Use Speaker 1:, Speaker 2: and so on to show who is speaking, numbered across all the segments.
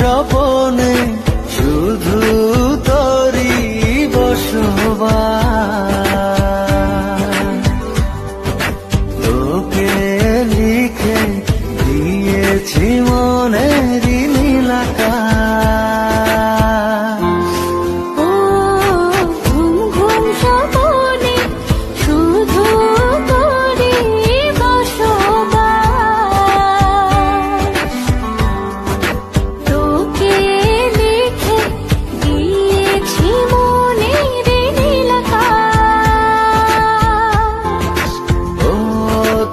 Speaker 1: স্বপনে শুধু তোরই বসবাস। তোকে লিখে দিয়েছি মনের নীল আকাশ।
Speaker 2: ও ঘুম ঘুম স্বপনে শুধু তোরই বসবাস। তোকে লিখে দিয়েছি মনের নীল আকাশ।
Speaker 1: ও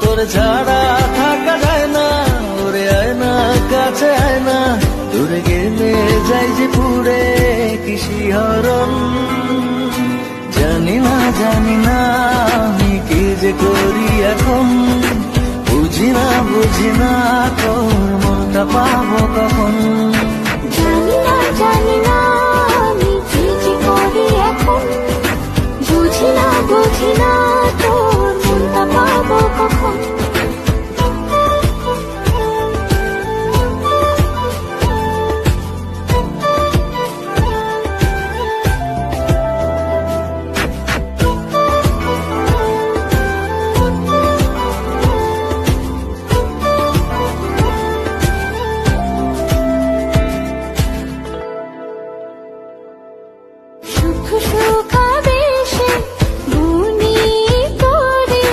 Speaker 1: তোর ছাড়া থাকা যায় না, ওরে আয় না কাছে আয় না, দূরে গেলে যাই যে পুরে কি শিহরণ। জানি না আমি কি যে করি এখন, বুঝি না তোর মনটা পাবো কখন।
Speaker 2: জানি না আমি কি যে করি এখন, বুঝি না তোর মনটা পাবো কখন। সুখ সুখাবেশে বুনি তোরে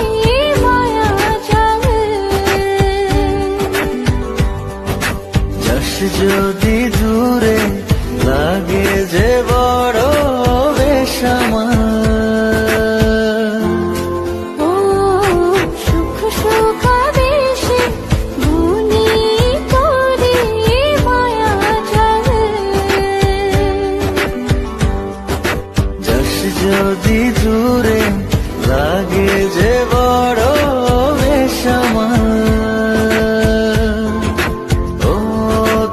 Speaker 2: মায়া জালে।
Speaker 1: যাস যদি দূরে লাগে যে বড় বেশ আমার।
Speaker 2: ও সুখ সুখাবেশে বুনি তোরে মায়া জালে।
Speaker 1: যাস যদি দূরে লাগে যে বড় বেশ আমার। ও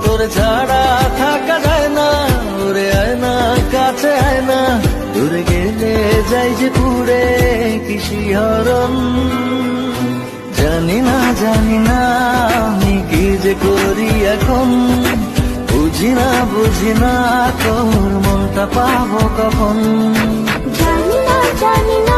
Speaker 1: তোর ছাড়া থাকা যায় না, ওরে আয় না কাছে আয় না, দূরে গেলে যাই যে পুরে কি শিহরণ। জানি না আমি কি যে করি এখন, বুঝি না তোর মনটা পাবো কখন।
Speaker 2: জানি না